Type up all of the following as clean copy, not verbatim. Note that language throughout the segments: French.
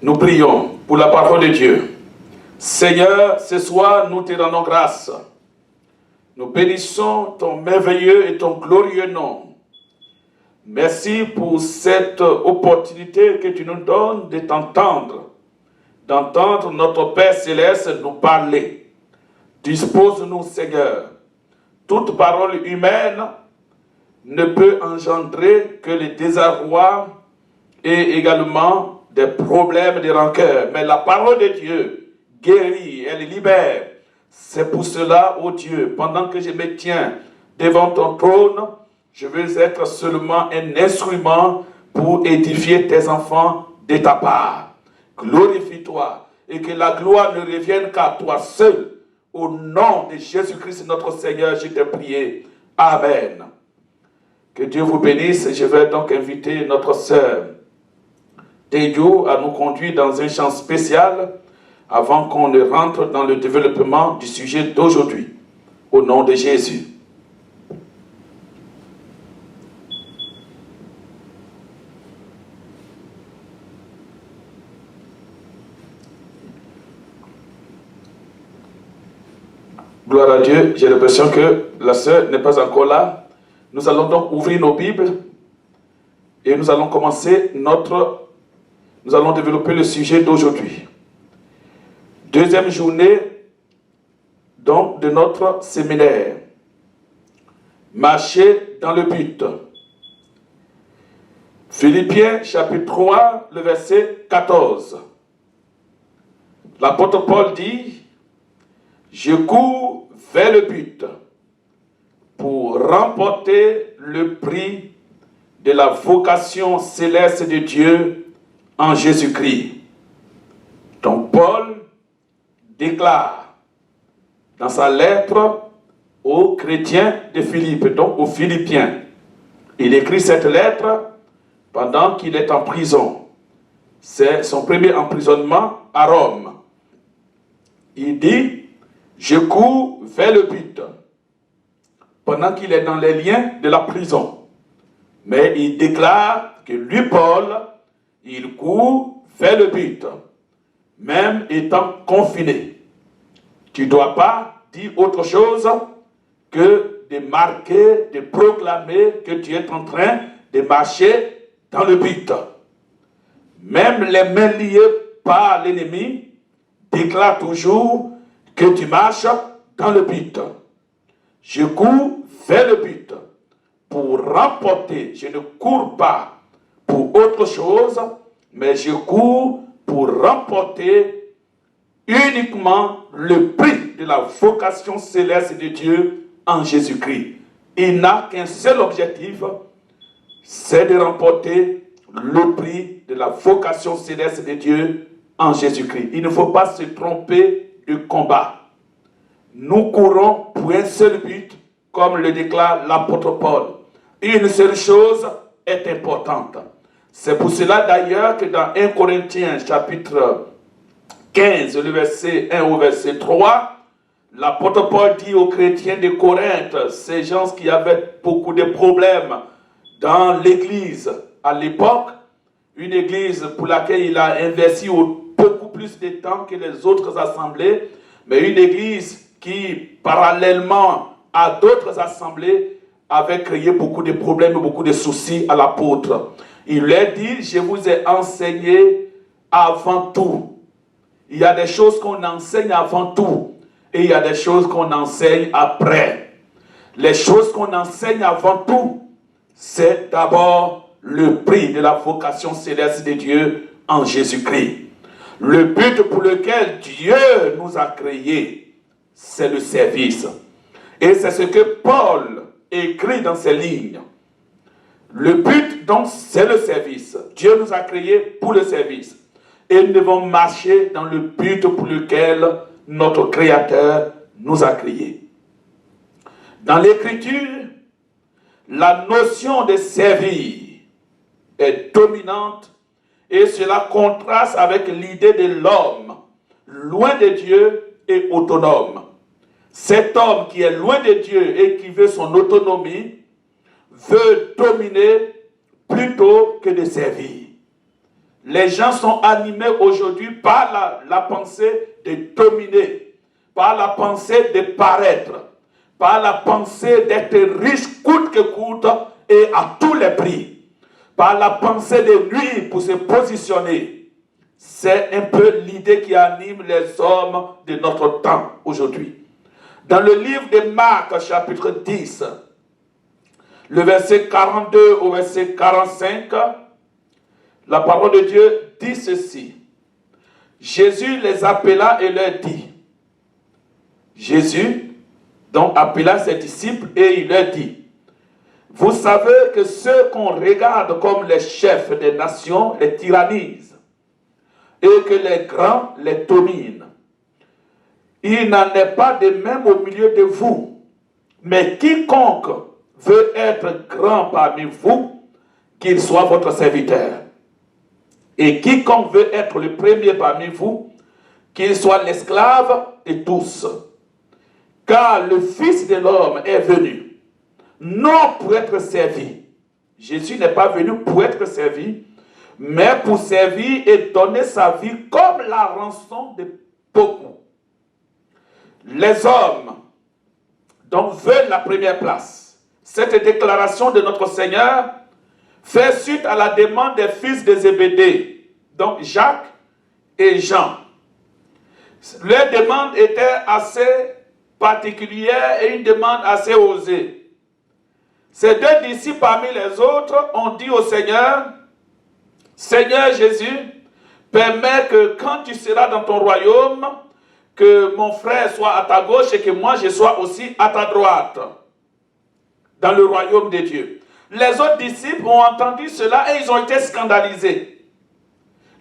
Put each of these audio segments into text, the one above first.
Nous prions pour la parole de Dieu. Seigneur, ce soir, nous te rendons grâce. Nous bénissons ton merveilleux et ton glorieux nom. Merci pour cette opportunité que tu nous donnes de t'entendre, d'entendre notre Père Céleste nous parler. Dispose-nous, Seigneur. Toute parole humaine ne peut engendrer que le désarroi et également des problèmes de rancœur. Mais la parole de Dieu guérit, elle libère. C'est pour cela, ô Dieu, pendant que je me tiens devant ton trône, je veux être seulement un instrument pour édifier tes enfants de ta part. Glorifie-toi et que la gloire ne revienne qu'à toi seul. Au nom de Jésus-Christ, notre Seigneur, je t'ai prié. Amen. Que Dieu vous bénisse. Je vais donc inviter notre sœur Théo à nous conduire dans un chant spécial avant qu'on ne rentre dans le développement du sujet d'aujourd'hui. Au nom de Jésus. Gloire à Dieu, j'ai l'impression que la sœur n'est pas encore là. Nous allons donc ouvrir nos Bibles et nous allons commencer nous allons développer le sujet d'aujourd'hui. Deuxième journée donc de notre séminaire. Marcher dans le but. Philippiens chapitre 3, le verset 14. L'apôtre Paul dit: je cours vers le but pour remporter le prix de la vocation céleste de Dieu en Jésus-Christ. Donc Paul déclare dans sa lettre aux chrétiens de Philippe, donc aux Philippiens. Il écrit cette lettre pendant qu'il est en prison. C'est son premier emprisonnement à Rome. Il dit: je cours vers le but, pendant qu'il est dans les liens de la prison. Mais il déclare que lui, Paul, il court vers le but, même étant confiné. Tu ne dois pas dire autre chose que de marquer, de proclamer que tu es en train de marcher dans le but. Même les mains liées par l'ennemi déclarent toujours que tu marches dans le but. Je cours vers le but pour remporter. Je ne cours pas pour autre chose, mais je cours pour remporter uniquement le prix de la vocation céleste de Dieu en Jésus-Christ. Il n'a qu'un seul objectif, c'est de remporter le prix de la vocation céleste de Dieu en Jésus-Christ. Il ne faut pas se tromper de combat. Nous courons pour un seul but, comme le déclare l'apôtre Paul. Une seule chose est importante. C'est pour cela d'ailleurs que dans 1 Corinthiens chapitre 15, le verset 1 au verset 3, l'apôtre Paul dit aux chrétiens de Corinthe, ces gens qui avaient beaucoup de problèmes dans l'église à l'époque, une église pour laquelle il a investi beaucoup plus de temps que les autres assemblées, mais une église qui, parallèlement à d'autres assemblées, avait créé beaucoup de problèmes, beaucoup de soucis à l'apôtre. Il leur dit: je vous ai enseigné avant tout. Il y a des choses qu'on enseigne avant tout et il y a des choses qu'on enseigne après. Les choses qu'on enseigne avant tout, c'est d'abord le prix de la vocation céleste de Dieu en Jésus-Christ. Le but pour lequel Dieu nous a créés, c'est le service. Et c'est ce que Paul écrit dans ses lignes. Le but, donc, c'est le service. Dieu nous a créés pour le service. Et nous devons marcher dans le but pour lequel notre Créateur nous a créés. Dans l'Écriture, la notion de servir est dominante et cela contraste avec l'idée de l'homme, loin de Dieu et autonome. Cet homme qui est loin de Dieu et qui veut son autonomie, veut dominer plutôt que de servir. Les gens sont animés aujourd'hui par la pensée de dominer, par la pensée de paraître, par la pensée d'être riche coûte que coûte et à tous les prix, par la pensée de nuire pour se positionner. C'est un peu l'idée qui anime les hommes de notre temps aujourd'hui. Dans le livre de Marc, chapitre 10, le verset 42 au verset 45, la parole de Dieu dit ceci. Jésus les appela et leur dit. Jésus, donc, appela ses disciples et il leur dit, vous savez que ceux qu'on regarde comme les chefs des nations les tyrannisent et que les grands les dominent. Il n'en est pas de même au milieu de vous, mais quiconque veut être grand parmi vous, qu'il soit votre serviteur. Et quiconque veut être le premier parmi vous, qu'il soit l'esclave de tous. Car le Fils de l'homme est venu, non pour être servi. Jésus n'est pas venu pour être servi, mais pour servir et donner sa vie comme la rançon de beaucoup. Les hommes, donc, veulent la première place. Cette déclaration de notre Seigneur fait suite à la demande des fils de Zébédée, donc Jacques et Jean. Leur demande était assez particulière et une demande assez osée. Ces deux disciples parmi les autres ont dit au Seigneur, Seigneur Jésus, permets que quand tu seras dans ton royaume, que mon frère soit à ta gauche et que moi je sois aussi à ta droite, dans le royaume de Dieu. Les autres disciples ont entendu cela et ils ont été scandalisés.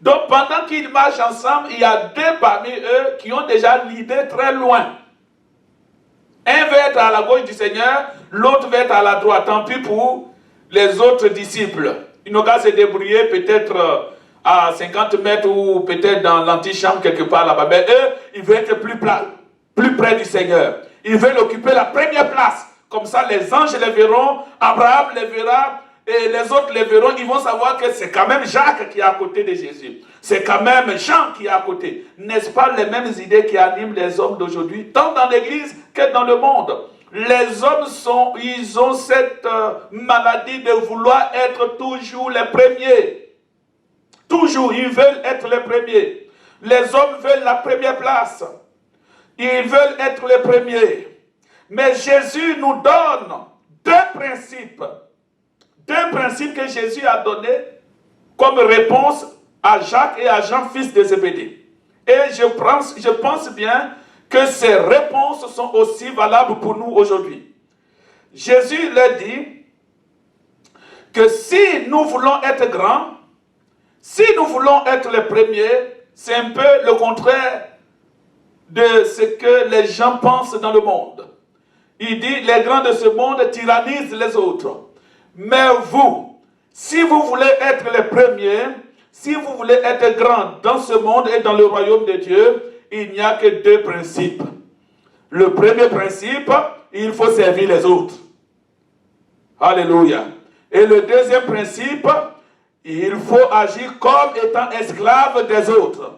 Donc pendant qu'ils marchent ensemble, il y a deux parmi eux qui ont déjà l'idée très loin. Un veut être à la gauche du Seigneur, l'autre veut être à la droite. Tant pis pour les autres disciples. Ils n'ont qu'à se débrouiller peut-être à 50 mètres ou peut-être dans l'antichambre quelque part là-bas. Mais eux, ils veulent être plus près du Seigneur. Ils veulent occuper la première place. Comme ça, les anges les verront, Abraham les verra, et les autres les verront. Ils vont savoir que c'est quand même Jacques qui est à côté de Jésus. C'est quand même Jean qui est à côté. N'est-ce pas les mêmes idées qui animent les hommes d'aujourd'hui, tant dans l'église que dans le monde? Les hommes ils ont cette maladie de vouloir être toujours les premiers. Toujours, ils veulent être les premiers. Les hommes veulent la première place. Ils veulent être les premiers. Mais Jésus nous donne deux principes. Deux principes que Jésus a donnés comme réponse à Jacques et à Jean, fils de Zébédée. Et je pense bien que ces réponses sont aussi valables pour nous aujourd'hui. Jésus leur dit que si nous voulons être grands, si nous voulons être les premiers, c'est un peu le contraire de ce que les gens pensent dans le monde. Il dit, les grands de ce monde tyrannisent les autres. Mais vous, si vous voulez être les premiers, si vous voulez être grands dans ce monde et dans le royaume de Dieu, il n'y a que deux principes. Le premier principe, il faut servir les autres. Alléluia. Et le deuxième principe, il faut agir comme étant esclave des autres.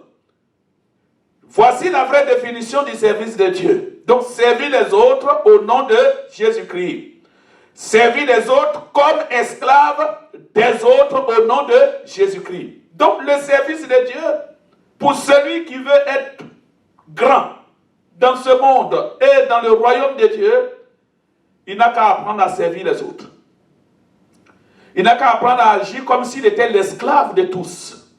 Voici la vraie définition du service de Dieu. Donc, servir les autres au nom de Jésus-Christ. Servir les autres comme esclaves des autres au nom de Jésus-Christ. Donc, le service de Dieu, pour celui qui veut être grand dans ce monde et dans le royaume de Dieu, il n'a qu'à apprendre à servir les autres. Il n'a qu'à apprendre à agir comme s'il était l'esclave de tous.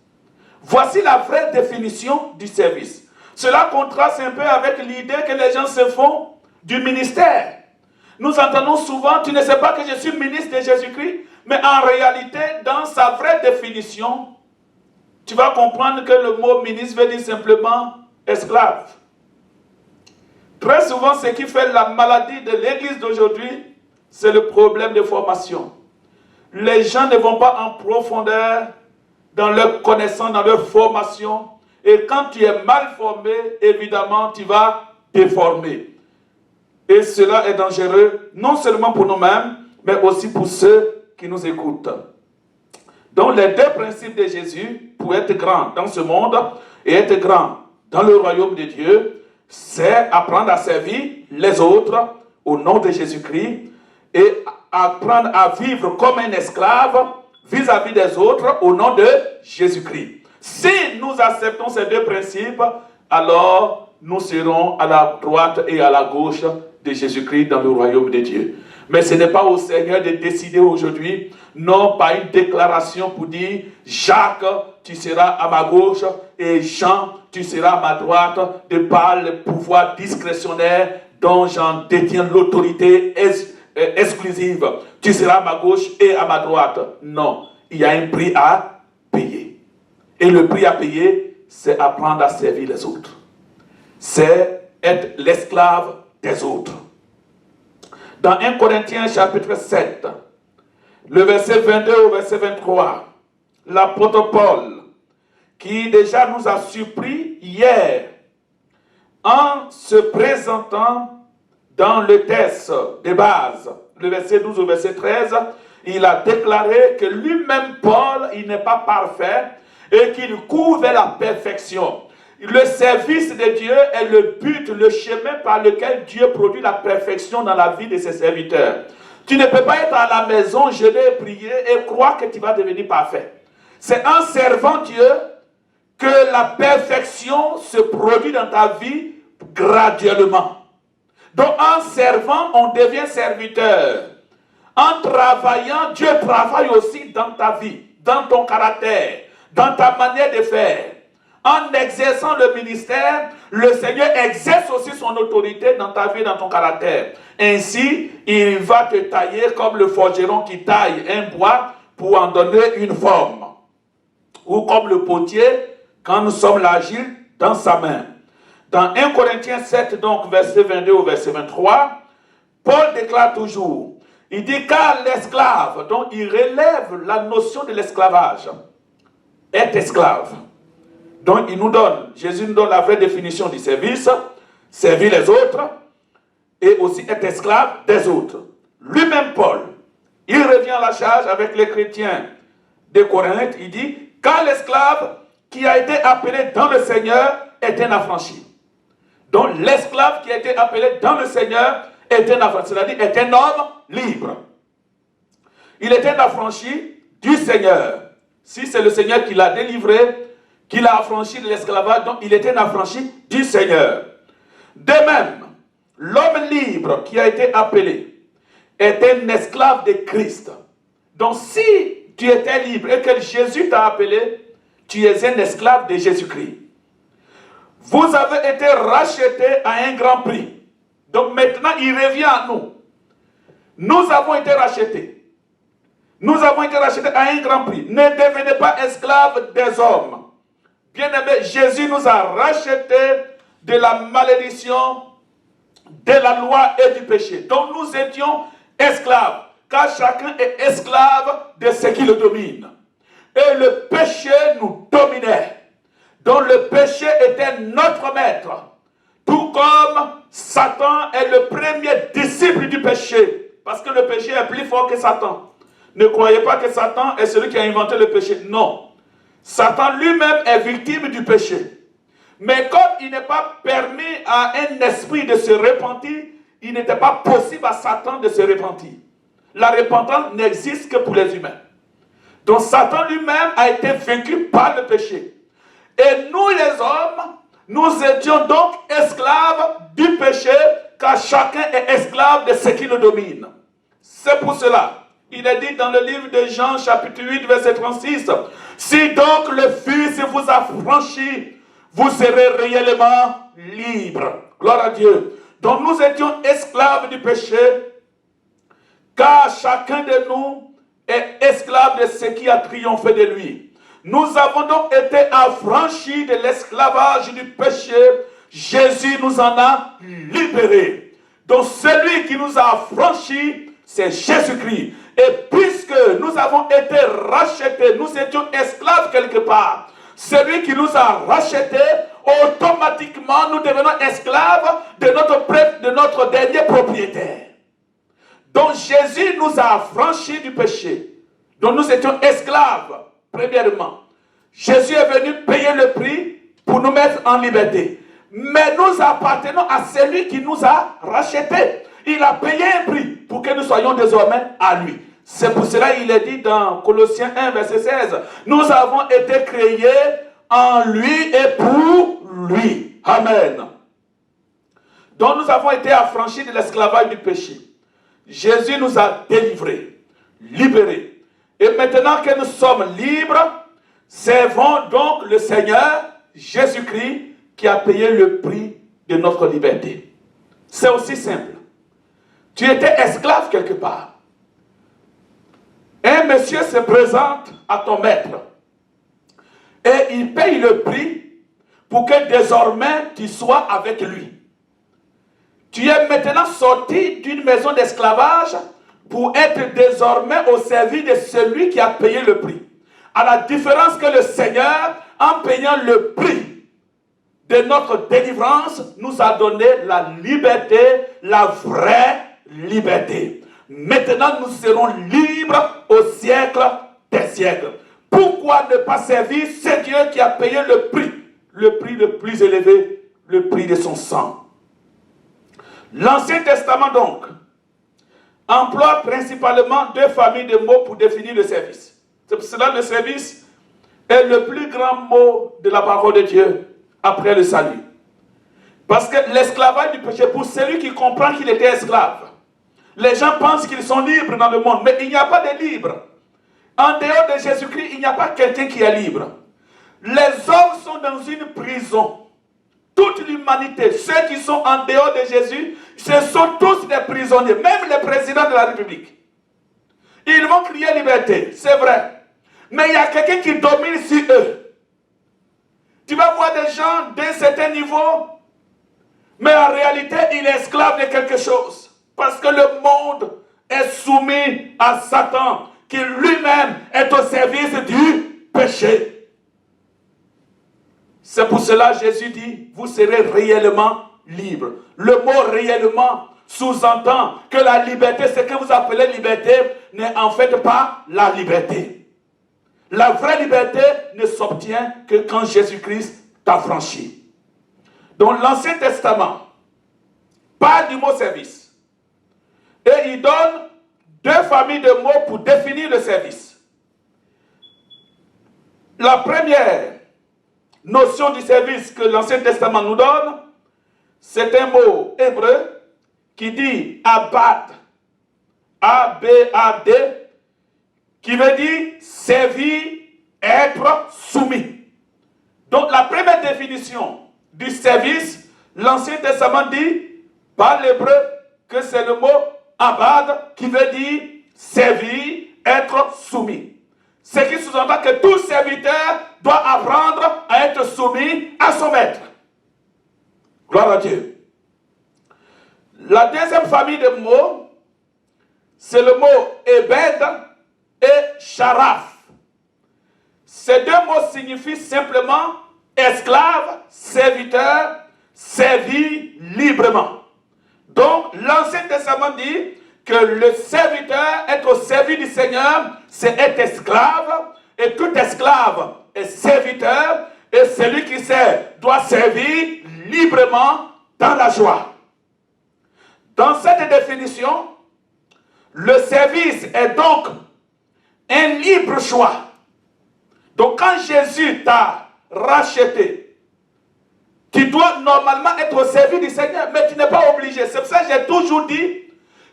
Voici la vraie définition du service. Cela contraste un peu avec l'idée que les gens se font du ministère. Nous entendons souvent, tu ne sais pas que je suis ministre de Jésus-Christ, mais en réalité, dans sa vraie définition, tu vas comprendre que le mot ministre veut dire simplement esclave. Très souvent, ce qui fait la maladie de l'église d'aujourd'hui, c'est le problème de formation. Les gens ne vont pas en profondeur dans leur connaissance, dans leur formation. Et quand tu es mal formé, évidemment, tu vas déformer. Et cela est dangereux, non seulement pour nous-mêmes, mais aussi pour ceux qui nous écoutent. Donc, les deux principes de Jésus pour être grand dans ce monde et être grand dans le royaume de Dieu, c'est apprendre à servir les autres au nom de Jésus-Christ et apprendre à vivre comme un esclave vis-à-vis des autres au nom de Jésus-Christ. Si nous acceptons ces deux principes, alors nous serons à la droite et à la gauche de Jésus-Christ dans le royaume de Dieu. Mais ce n'est pas au Seigneur de décider aujourd'hui, non pas une déclaration pour dire Jacques, tu seras à ma gauche et Jean, tu seras à ma droite, de par le pouvoir discrétionnaire dont j'en détiens l'autorité exclusive. Tu seras à ma gauche et à ma droite. Non, il y a un prix à payer. Et le prix à payer, c'est apprendre à servir les autres. C'est être l'esclave des autres. Dans 1 Corinthiens chapitre 7, le verset 22 au verset 23, l'apôtre Paul, qui déjà nous a surpris hier, en se présentant dans le texte de base, le verset 12 au verset 13, il a déclaré que lui-même, Paul, il n'est pas parfait et qu'il court vers la perfection. Le service de Dieu est le but, le chemin par lequel Dieu produit la perfection dans la vie de ses serviteurs. Tu ne peux pas être à la maison, jeûner, prier et croire que tu vas devenir parfait. C'est en servant Dieu que la perfection se produit dans ta vie graduellement. Donc en servant, on devient serviteur. En travaillant, Dieu travaille aussi dans ta vie, dans ton caractère, dans ta manière de faire. En exerçant le ministère, le Seigneur exerce aussi son autorité dans ta vie, dans ton caractère. Ainsi, il va te tailler comme le forgeron qui taille un bois pour en donner une forme. Ou comme le potier, quand nous sommes l'argile dans sa main. Dans 1 Corinthiens 7, donc verset 22 au verset 23, Paul déclare toujours, il dit car l'esclave, donc il relève la notion de l'esclavage, est esclave. Donc il nous donne, Jésus nous donne la vraie définition du service, servir les autres et aussi être esclave des autres. Lui-même Paul, il revient à la charge avec les chrétiens de Corinthe, il dit, car l'esclave qui a été appelé dans le Seigneur est un affranchi. Donc l'esclave qui a été appelé dans le Seigneur est un affranchi, c'est-à-dire est un homme libre. Il est un affranchi du Seigneur. Si c'est le Seigneur qui l'a délivré, qui l'a affranchi de l'esclavage, donc il est un affranchi du Seigneur. De même, l'homme libre qui a été appelé est un esclave de Christ. Donc si tu étais libre et que Jésus t'a appelé, tu es un esclave de Jésus-Christ. Vous avez été rachetés à un grand prix. Donc maintenant, il revient à nous. Nous avons été rachetés. Nous avons été rachetés à un grand prix. Ne devenez pas esclaves des hommes. Bien-aimés, Jésus nous a rachetés de la malédiction, de la loi et du péché. Donc nous étions esclaves, car chacun est esclave de ce qui le domine. Et le péché nous dominait. Donc le péché était notre maître. Tout comme Satan est le premier disciple du péché. Parce que le péché est plus fort que Satan. Ne croyez pas que Satan est celui qui a inventé le péché. Non. Satan lui-même est victime du péché. Mais comme il n'est pas permis à un esprit de se repentir, il n'était pas possible à Satan de se repentir. La repentance n'existe que pour les humains. Donc Satan lui-même a été vaincu par le péché. Et nous les hommes, nous étions donc esclaves du péché, car chacun est esclave de ce qui le domine. C'est pour cela. Il est dit dans le livre de Jean, chapitre 8, verset 36, « Si donc le Fils vous a franchi, vous serez réellement libres. » Gloire à Dieu. Donc nous étions esclaves du péché, car chacun de nous est esclave de ce qui a triomphé de lui. Nous avons donc été affranchis de l'esclavage du péché. Jésus nous en a libérés. Donc celui qui nous a affranchis, c'est Jésus-Christ. Et puisque nous avons été rachetés, nous étions esclaves quelque part. Celui qui nous a rachetés, automatiquement nous devenons esclaves de notre dernier propriétaire. Donc Jésus nous a affranchis du péché. Donc nous étions esclaves, premièrement. Jésus est venu payer le prix pour nous mettre en liberté. Mais nous appartenons à celui qui nous a rachetés. Il a payé un prix pour que nous soyons désormais à lui. C'est pour cela qu'il est dit dans Colossiens 1, verset 16, nous avons été créés en lui et pour lui. Amen. Donc nous avons été affranchis de l'esclavage du péché. Jésus nous a délivrés, libérés. Et maintenant que nous sommes libres, servons donc le Seigneur Jésus-Christ qui a payé le prix de notre liberté. C'est aussi simple. Tu étais esclave quelque part. Un monsieur se présente à ton maître et il paye le prix pour que désormais tu sois avec lui. Tu es maintenant sorti d'une maison d'esclavage pour être désormais au service de celui qui a payé le prix. À la différence que le Seigneur, en payant le prix de notre délivrance, nous a donné la liberté, la vraie liberté. Maintenant, nous serons libres au siècle des siècles. Pourquoi ne pas servir ce Dieu qui a payé le prix le plus élevé, le prix de son sang? L'Ancien Testament, donc, emploie principalement deux familles de mots pour définir le service. C'est pour cela que le service est le plus grand mot de la parole de Dieu après le salut. Parce que l'esclavage du péché, pour celui qui comprend qu'il était esclave, les gens pensent qu'ils sont libres dans le monde, mais il n'y a pas de libre. En dehors de Jésus-Christ, il n'y a pas quelqu'un qui est libre. Les hommes sont dans une prison. Toute l'humanité, ceux qui sont en dehors de Jésus, ce sont tous des prisonniers, même les présidents de la République. Ils vont crier liberté, c'est vrai. Mais il y a quelqu'un qui domine sur eux. Tu vas voir des gens d'un certain niveau, mais en réalité, il est esclave de quelque chose. Parce que le monde est soumis à Satan, qui lui-même est au service du péché. C'est pour cela que Jésus dit, vous serez réellement libres. Le mot réellement sous-entend que la liberté, ce que vous appelez liberté, n'est en fait pas la liberté. La vraie liberté ne s'obtient que quand Jésus-Christ t'a franchi. Dans l'Ancien Testament, parle du mot service. Et il donne deux familles de mots pour définir le service. La première notion du service que l'Ancien Testament nous donne, c'est un mot hébreu qui dit abad, A-B-A-D, qui veut dire servir, être soumis. Donc la première définition du service, l'Ancien Testament dit par l'hébreu que c'est le mot abad qui veut dire servir, être soumis. Ce qui sous-entend que tout serviteur doit apprendre à être soumis à son maître. Gloire à Dieu. La deuxième famille de mots, c'est le mot ebed et sharaf. Ces deux mots signifient simplement esclave, serviteur, servi librement. Donc, l'Ancien Testament dit que le serviteur, être au service du Seigneur, c'est être esclave, et tout esclave est serviteur, et celui qui sert doit servir librement dans la joie. Dans cette définition, le service est donc un libre choix. Donc quand Jésus t'a racheté, tu dois normalement être au service du Seigneur, mais tu n'es pas obligé. C'est pour ça que j'ai toujours dit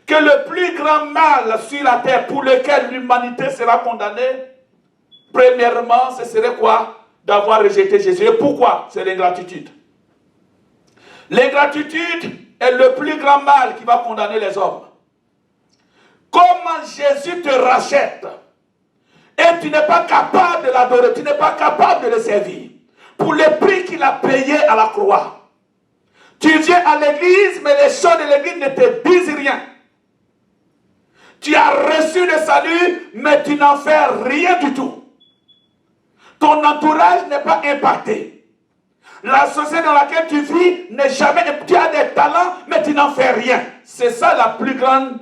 que le plus grand mal sur la terre pour lequel l'humanité sera condamnée, premièrement, ce serait quoi? D'avoir rejeté Jésus. Et pourquoi? C'est l'ingratitude. L'ingratitude est le plus grand mal qui va condamner les hommes. Comment Jésus te rachète et tu n'es pas capable de l'adorer, tu n'es pas capable de le servir pour le prix qu'il a payé à la croix. Tu viens à l'église, mais les choses de l'église ne te disent rien. Tu as reçu le salut, mais tu n'en fais rien du tout. Ton entourage n'est pas impacté. La société dans laquelle tu vis n'est jamais... Tu as des talents, mais tu n'en fais rien. C'est ça la plus grande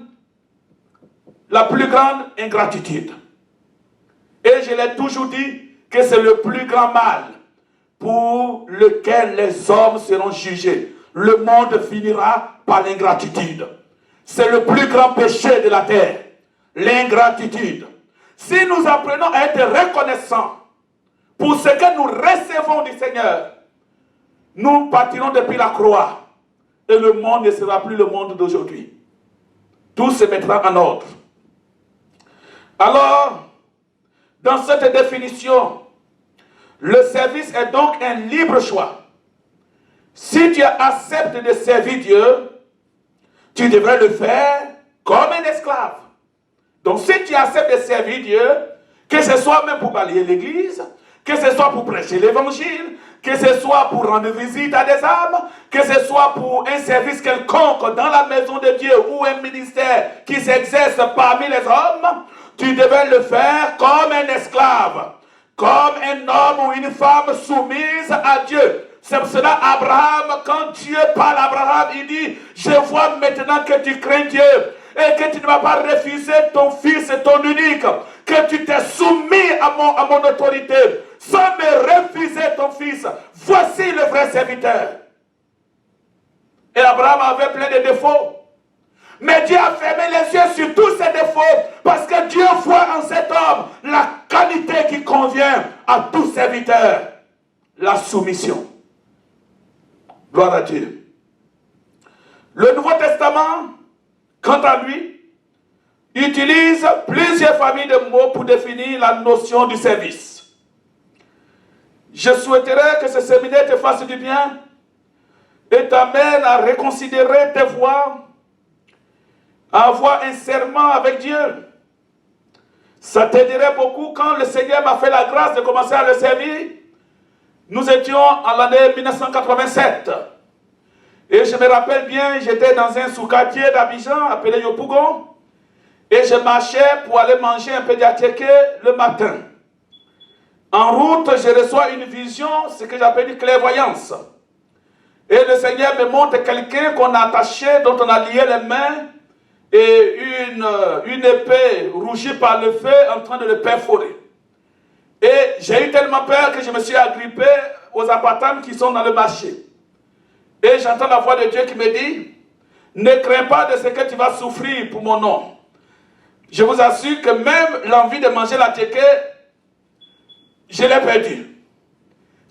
ingratitude. Et je l'ai toujours dit, que c'est le plus grand mal pour lequel les hommes seront jugés. Le monde finira par l'ingratitude. C'est le plus grand péché de la terre, l'ingratitude. Si nous apprenons à être reconnaissants pour ce que nous recevons du Seigneur, nous partirons depuis la croix et le monde ne sera plus le monde d'aujourd'hui. Tout se mettra en ordre. Alors, dans cette définition, le service est donc un libre choix. Si tu acceptes de servir Dieu, tu devrais le faire comme un esclave. Donc si tu acceptes de servir Dieu, que ce soit même pour balayer l'église, que ce soit pour prêcher l'évangile, que ce soit pour rendre visite à des âmes, que ce soit pour un service quelconque dans la maison de Dieu ou un ministère qui s'exerce parmi les hommes, tu devais le faire comme un esclave, comme un homme ou une femme soumise à Dieu. C'est pour cela Abraham, quand Dieu parle à Abraham, il dit, je vois maintenant que tu crains Dieu et que tu ne m'as pas refusé ton fils et ton unique, que tu t'es soumis à mon autorité sans me refuser ton fils. Voici le vrai serviteur. Et Abraham avait plein de défauts. Mais Dieu a fermé les yeux sur tous ses défauts parce que Dieu voit en cet homme la qualité qui convient à tout serviteur. La soumission. Gloire à Dieu. Le Nouveau Testament, quant à lui, utilise plusieurs familles de mots pour définir la notion du service. Je souhaiterais que ce séminaire te fasse du bien et t'amène à reconsidérer tes voies, à avoir un serment avec Dieu. Ça t'aiderait beaucoup quand le Seigneur m'a fait la grâce de commencer à le servir. Nous étions en l'année 1987. Et je me rappelle bien, j'étais dans un sous-quartier d'Abidjan appelé Yopougon. Et je marchais pour aller manger un peu d'attiéké le matin. En route, je reçois une vision, ce que j'appelle une clairvoyance. Et le Seigneur me montre quelqu'un qu'on a attaché, dont on a lié les mains, et une épée rougie par le feu en train de le perforer. Et j'ai eu tellement peur que je me suis agrippé aux appartements qui sont dans le marché. Et j'entends la voix de Dieu qui me dit, ne crains pas de ce que tu vas souffrir pour mon nom. Je vous assure que même l'envie de manger la tchéké, je l'ai perdu.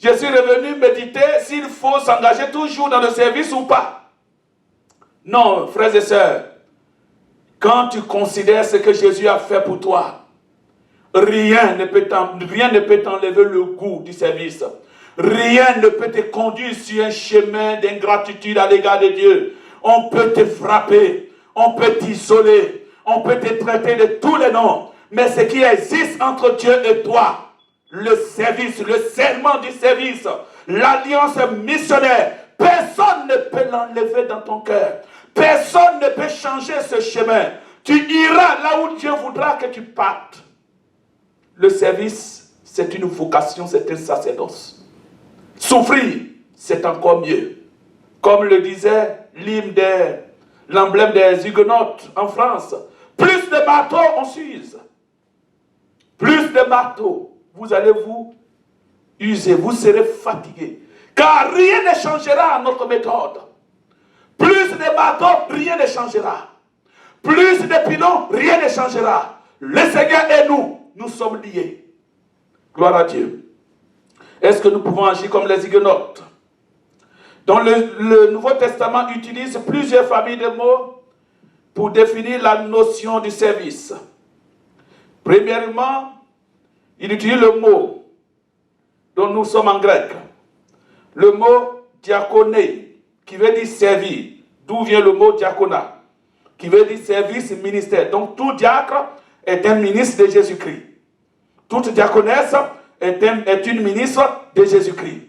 Je suis revenu méditer s'il faut s'engager toujours dans le service ou pas. Non, frères et sœurs, quand tu considères ce que Jésus a fait pour toi, rien ne peut t'enlever le goût du service. Rien ne peut te conduire sur un chemin d'ingratitude à l'égard de Dieu. On peut te frapper, on peut t'isoler, on peut te traiter de tous les noms. Mais ce qui existe entre Dieu et toi, le service, le serment du service, l'alliance missionnaire, personne ne peut l'enlever dans ton cœur. Personne ne peut changer ce chemin. Tu iras là où Dieu voudra que tu partes. Le service, c'est une vocation, c'est un sacerdoce. Souffrir, c'est encore mieux. Comme le disait l'emblème des Huguenotes en France, plus de marteaux on s'use. Plus de marteaux, vous allez vous user, vous serez fatigué. Car rien ne changera à notre méthode. Plus de marteaux, rien ne changera. Plus de pilons, rien ne changera. Le Seigneur et nous sommes liés. Gloire à Dieu. Est-ce que nous pouvons agir comme les Huguenotes? Donc le Nouveau Testament utilise plusieurs familles de mots pour définir la notion du service. Premièrement, il utilise le mot dont nous sommes en grec. Le mot diaconé, qui veut dire servir. D'où vient le mot diaconat, qui veut dire service, ministère. Donc tout diacre est un ministre de Jésus-Christ. Toute diaconesse est une ministre de Jésus-Christ.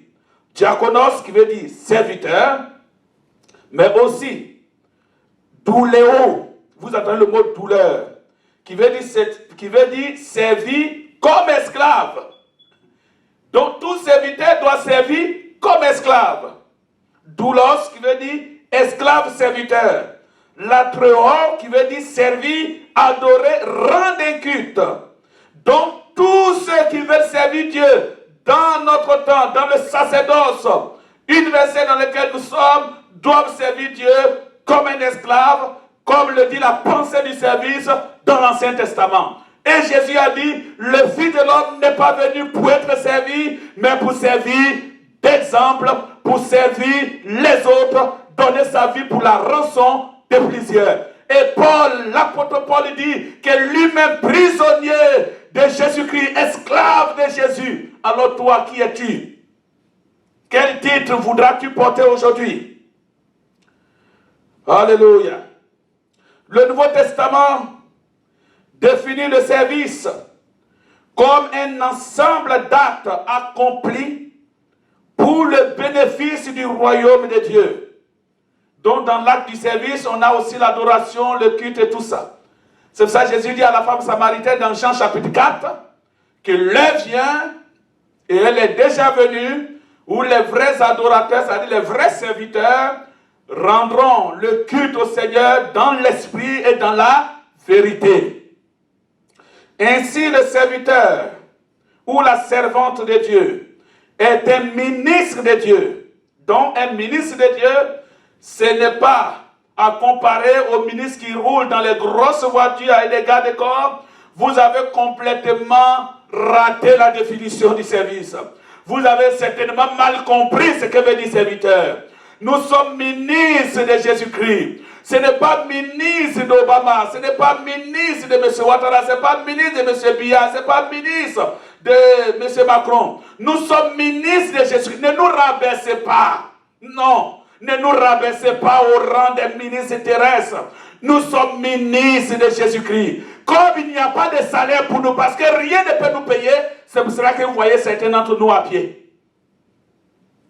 Diakonos, qui veut dire serviteur, mais aussi douléo. Vous entendez le mot douleur, qui veut dire servir comme esclave. Donc tout serviteur doit servir comme esclave. Doulos, qui veut dire esclave serviteur. Latréo, qui veut dire servir, adorer, rendre un culte. Donc tous ceux qui veulent servir Dieu dans notre temps, dans le sacerdoce universel dans lequel nous sommes, doivent servir Dieu comme un esclave, comme le dit la pensée du service dans l'Ancien Testament. Et Jésus a dit, le Fils de l'homme n'est pas venu pour être servi, mais pour servir d'exemple, pour servir les autres, donner sa vie pour la rançon de plusieurs. Et Paul, l'apôtre Paul dit que lui-même prisonnier de Jésus-Christ, esclave de Jésus. Alors toi, qui es-tu? Quel titre voudras-tu porter aujourd'hui? Alléluia. Le Nouveau Testament définit le service comme un ensemble d'actes accomplis pour le bénéfice du royaume de Dieu. Donc dans l'acte du service, on a aussi l'adoration, le culte et tout ça. C'est pour ça que Jésus dit à la femme samaritaine dans Jean chapitre 4 que l'heure vient, et elle est déjà venue, où les vrais adorateurs, c'est-à-dire les vrais serviteurs, rendront le culte au Seigneur dans l'esprit et dans la vérité. Ainsi le serviteur ou la servante de Dieu est un ministre de Dieu. Donc un ministre de Dieu, ce n'est pas à comparer aux ministres qui roulent dans les grosses voitures avec des gardes corps. Vous avez complètement raté la définition du service. Vous avez certainement mal compris ce que veut dire serviteur. Nous sommes ministres de Jésus-Christ. Ce n'est pas ministre d'Obama, ce n'est pas ministre de M. Ouattara, ce n'est pas ministre de M. Biya, ce n'est pas ministre de M. Macron. Nous sommes ministres de Jésus-Christ. Ne nous rabaissez pas. Non. Ne nous rabaissez pas au rang des ministres terrestres. Nous sommes ministres de Jésus-Christ. Comme il n'y a pas de salaire pour nous, parce que rien ne peut nous payer, c'est pour cela que vous voyez certains d'entre nous à pied.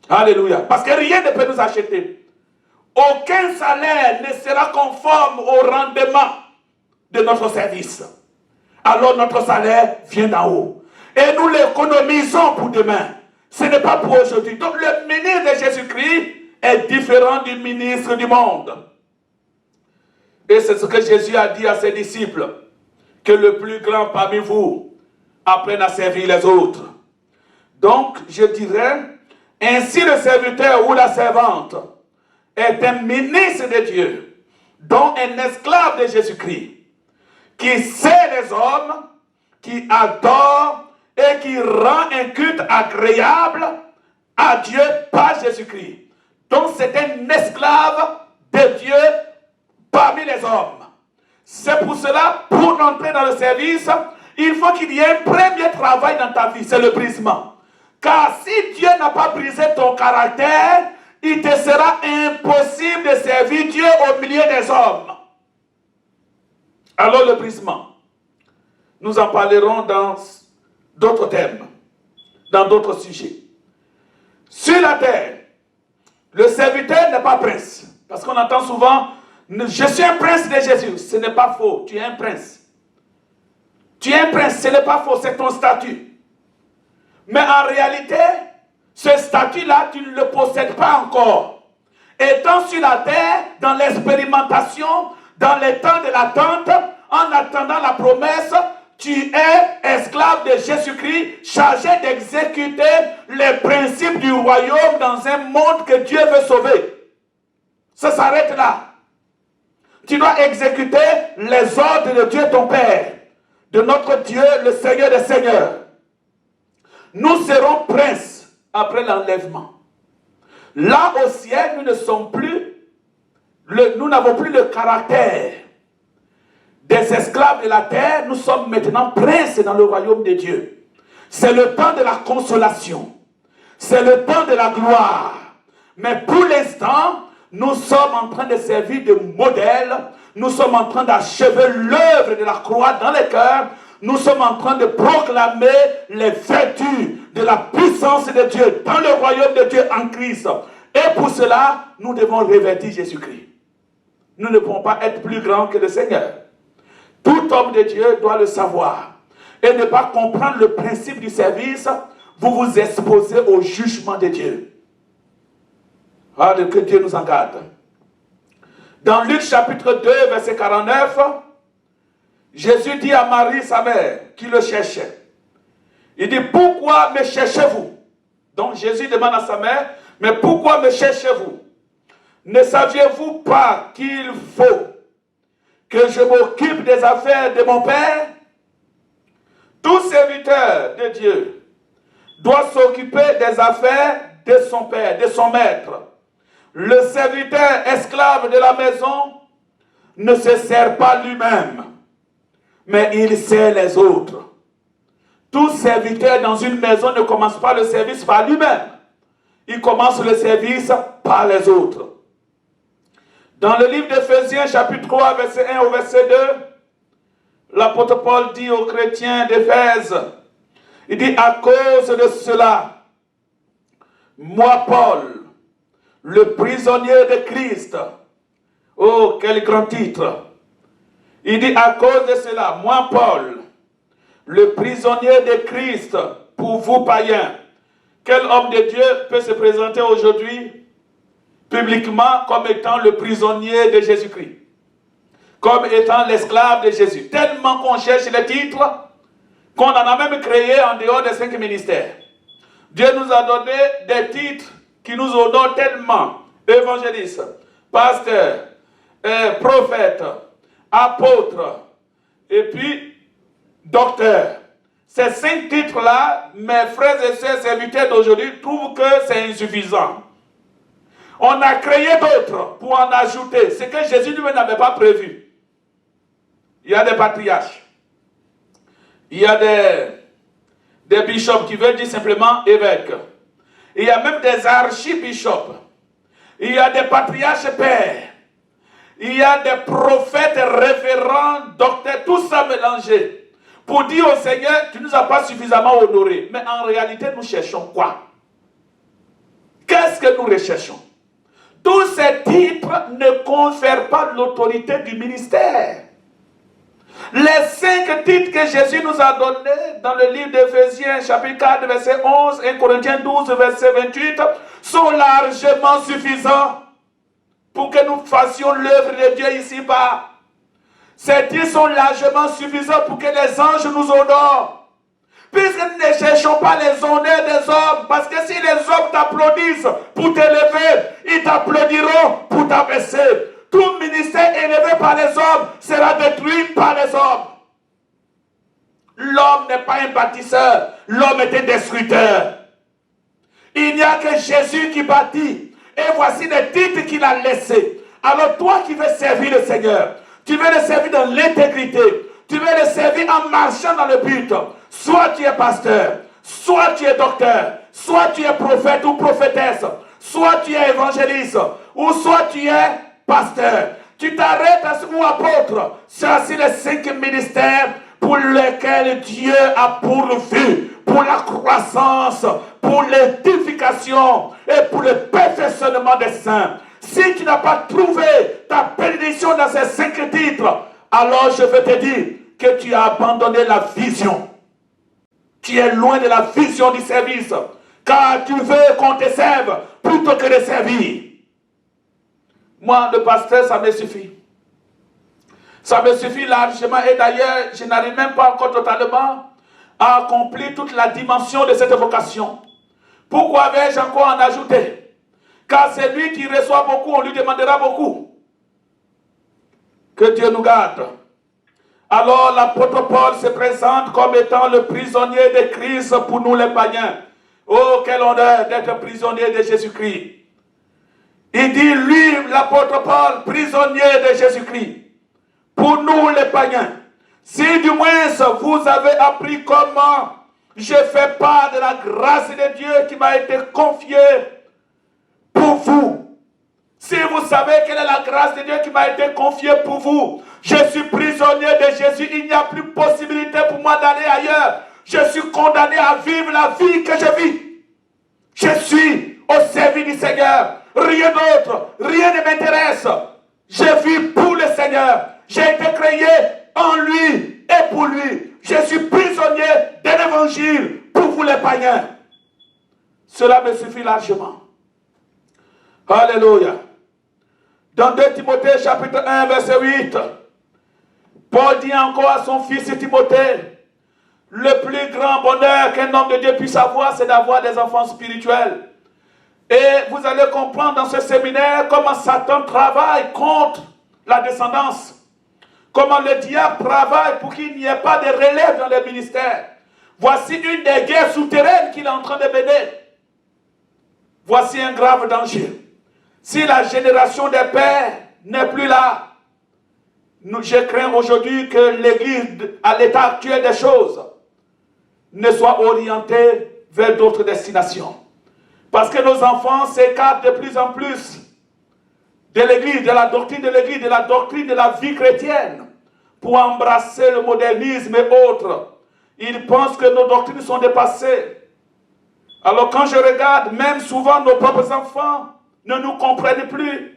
Alléluia. Parce que rien ne peut nous acheter. Aucun salaire ne sera conforme au rendement de notre service. Alors notre salaire vient d'en haut. Et nous l'économisons pour demain. Ce n'est pas pour aujourd'hui. Donc le ministre de Jésus-Christ est différent du ministre du monde. Et c'est ce que Jésus a dit à ses disciples, que le plus grand parmi vous apprenne à servir les autres. Donc, je dirais, ainsi le serviteur ou la servante est un ministre de Dieu, dont un esclave de Jésus-Christ, qui sert les hommes, qui adore et qui rend un culte agréable à Dieu par Jésus-Christ. Donc c'est un esclave de Dieu parmi les hommes. C'est pour cela, pour entrer dans le service, il faut qu'il y ait un premier travail dans ta vie, c'est le brisement. Car si Dieu n'a pas brisé ton caractère, il te sera impossible de servir Dieu au milieu des hommes. Alors le brisement, nous en parlerons dans d'autres thèmes, dans d'autres sujets. Sur la terre, le serviteur n'est pas prince. Parce qu'on entend souvent, je suis un prince de Jésus. Ce n'est pas faux, tu es un prince. Tu es un prince, ce n'est pas faux, c'est ton statut. Mais en réalité, ce statut-là, tu ne le possèdes pas encore. Étant sur la terre, dans l'expérimentation, dans les temps de l'attente, en attendant la promesse, tu es esclave de Jésus-Christ, chargé d'exécuter les principes du royaume dans un monde que Dieu veut sauver. Ça s'arrête là. Tu dois exécuter les ordres de Dieu ton Père, de notre Dieu, le Seigneur des Seigneurs. Nous serons princes après l'enlèvement. Là au ciel, nous n'avons plus le caractère des esclaves de la terre. Nous sommes maintenant princes dans le royaume de Dieu. C'est le temps de la consolation. C'est le temps de la gloire. Mais pour l'instant, nous sommes en train de servir de modèle. Nous sommes en train d'achever l'œuvre de la croix dans les cœurs. Nous sommes en train de proclamer les vertus de la puissance de Dieu dans le royaume de Dieu en Christ. Et pour cela, nous devons revêtir Jésus-Christ. Nous ne pouvons pas être plus grands que le Seigneur. Tout homme de Dieu doit le savoir. Et ne pas comprendre le principe du service, vous vous exposez au jugement de Dieu. Que Dieu nous en garde. Dans Luc chapitre 2, verset 49, Jésus dit à Marie, sa mère, qui le cherchait, Il dit, pourquoi me cherchez-vous? Donc Jésus demande à sa mère, mais pourquoi me cherchez-vous? Ne saviez-vous pas qu'il faut que je m'occupe des affaires de mon Père? Tout serviteur de Dieu doit s'occuper des affaires de son Père, de son maître. Le serviteur esclave de la maison ne se sert pas lui-même, mais il sert les autres. Tout serviteur dans une maison ne commence pas le service par lui-même. Il commence le service par les autres. Dans le livre d'Éphésiens, chapitre 3, verset 1 au verset 2, l'apôtre Paul dit aux chrétiens d'Éphèse, il dit, à cause de cela, moi, Paul, le prisonnier de Christ, oh, quel grand titre! Il dit, à cause de cela, moi, Paul, le prisonnier de Christ, pour vous, païens. Quel homme de Dieu peut se présenter aujourd'hui publiquement comme étant le prisonnier de Jésus-Christ, comme étant l'esclave de Jésus? Tellement qu'on cherche les titres, qu'on en a même créé en dehors des 5 ministères. Dieu nous a donné des titres qui nous honorent tellement. Évangéliste, pasteur, prophète, apôtre, et puis docteur. Ces 5 titres-là, mes frères et sœurs serviteurs d'aujourd'hui trouvent que c'est insuffisant. On a créé d'autres pour en ajouter, ce que Jésus lui-même n'avait pas prévu. Il y a des patriarches. Il y a des bishops qui veulent dire simplement évêques. Il y a même des archibishops. Il y a des patriarches pères. Il y a des prophètes, révérends, docteurs, tout ça mélangé. Pour dire au Seigneur, tu ne nous as pas suffisamment honorés. Mais en réalité, nous cherchons quoi? Qu'est-ce que nous recherchons? Tous ces titres ne confèrent pas l'autorité du ministère. Les 5 titres que Jésus nous a donnés dans le livre d'Éphésiens, chapitre 4, verset 11, 1 Corinthiens 12, verset 28, sont largement suffisants pour que nous fassions l'œuvre de Dieu ici-bas. Ces titres sont largement suffisants pour que les anges nous honorent. Puisque nous ne cherchons pas les honneurs des hommes, parce que si les hommes t'applaudissent pour t'élever, ils t'applaudiront pour t'abaisser. Tout ministère élevé par les hommes sera détruit par les hommes. L'homme n'est pas un bâtisseur, l'homme est un destructeur. Il n'y a que Jésus qui bâtit. Et voici les titres qu'il a laissés. Alors toi qui veux servir le Seigneur, tu veux le servir dans l'intégrité, tu veux le servir en marchant dans le but. Soit tu es pasteur, soit tu es docteur, soit tu es prophète ou prophétesse, soit tu es évangéliste, ou soit tu es pasteur. Tu t'arrêtes ou apôtre. C'est les 5 ministères pour lesquels Dieu a pourvu pour la croissance, pour l'édification et pour le perfectionnement des saints. Si tu n'as pas trouvé ta bénédiction dans ces 5 titres, alors je veux te dire que tu as abandonné la vision. Tu es loin de la vision du service, car tu veux qu'on te serve plutôt que de servir. Moi, le pasteur, ça me suffit. Ça me suffit largement. Et d'ailleurs, je n'arrive même pas encore totalement à accomplir toute la dimension de cette vocation. Pourquoi vais-je encore en ajouter? Car c'est lui qui reçoit beaucoup, on lui demandera beaucoup. Que Dieu nous garde. Alors l'apôtre Paul se présente comme étant le prisonnier de Christ pour nous les païens. Oh, quel honneur d'être prisonnier de Jésus-Christ. Il dit, lui, l'apôtre Paul, prisonnier de Jésus-Christ, pour nous les païens. Si du moins vous avez appris comment je fais part de la grâce de Dieu qui m'a été confiée pour vous. Si vous savez quelle est la grâce de Dieu qui m'a été confiée pour vous, je suis prisonnier de Jésus, il n'y a plus possibilité pour moi d'aller ailleurs. Je suis condamné à vivre la vie que je vis. Je suis au service du Seigneur. Rien d'autre, rien ne m'intéresse. Je vis pour le Seigneur. J'ai été créé en lui et pour lui. Je suis prisonnier de l'évangile pour vous les païens. Cela me suffit largement. Alléluia. Dans 2 Timothée chapitre 1 verset 8, Paul dit encore à son fils Timothée, Le plus grand bonheur qu'un homme de Dieu puisse avoir, c'est d'avoir des enfants spirituels. Et vous allez comprendre dans ce séminaire comment Satan travaille contre la descendance. Comment le diable travaille pour qu'il n'y ait pas de relève dans les ministères. Voici une des guerres souterraines qu'il est en train de mener. Voici un grave danger. Si la génération des pères n'est plus là, je crains aujourd'hui que l'Église, à l'état actuel des choses, ne soit orientée vers d'autres destinations. Parce que nos enfants s'écartent de plus en plus de l'Église, de la doctrine de l'Église, de la doctrine de la vie chrétienne, pour embrasser le modernisme et autres. Ils pensent que nos doctrines sont dépassées. Alors quand je regarde, même souvent nos propres enfants ne nous comprennent plus.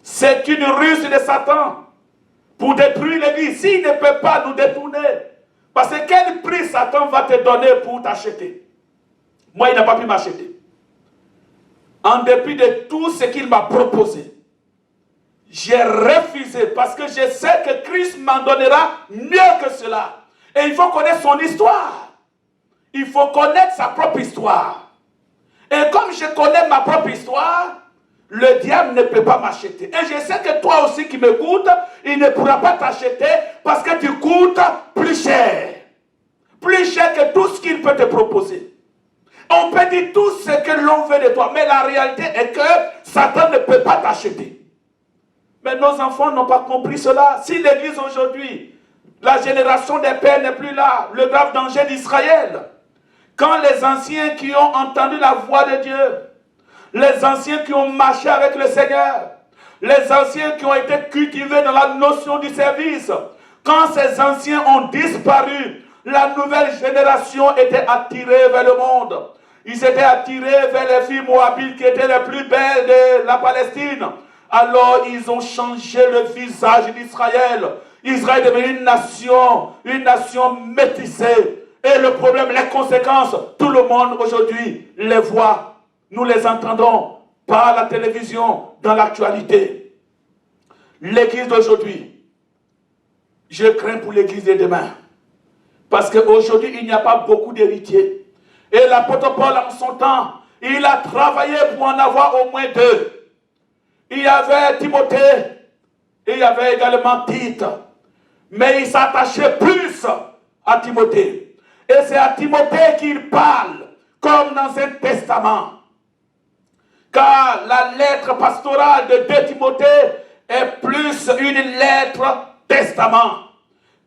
C'est une ruse de Satan pour détruire l'Église. S'il ne peut pas nous détourner, parce que quel prix Satan va te donner pour t'acheter? Moi, il n'a pas pu m'acheter. En dépit de tout ce qu'il m'a proposé, j'ai refusé parce que je sais que Christ m'en donnera mieux que cela. Et il faut connaître son histoire. Il faut connaître sa propre histoire. Et comme je connais ma propre histoire, le diable ne peut pas m'acheter. Et je sais que toi aussi qui m'écoutes, il ne pourra pas t'acheter parce que tu coûtes plus cher. Plus cher que tout ce qu'il peut te proposer. On peut dire tout ce que l'on veut de toi, mais la réalité est que Satan ne peut pas t'acheter. Mais nos enfants n'ont pas compris cela. Si l'Église aujourd'hui, la génération des pères n'est plus là, le grave danger d'Israël, quand les anciens qui ont entendu la voix de Dieu, les anciens qui ont marché avec le Seigneur, les anciens qui ont été cultivés dans la notion du service, quand ces anciens ont disparu, la nouvelle génération était attirée vers le monde. Ils étaient attirés vers les filles moabites qui étaient les plus belles de la Palestine. Alors ils ont changé le visage d'Israël. Israël est devenu une nation métissée. Et le problème, les conséquences, tout le monde aujourd'hui les voit. Nous les entendons par la télévision, dans l'actualité. L'église d'aujourd'hui, je crains pour l'église de demain. Parce qu'aujourd'hui, il n'y a pas beaucoup d'héritiers. Et l'apôtre Paul, en son temps, il a travaillé pour en avoir au moins deux. Il y avait Timothée et il y avait également Tite. Mais il s'attachait plus à Timothée. Et c'est à Timothée qu'il parle, comme dans un testament. Car la lettre pastorale de 2 Timothée est plus une lettre testament.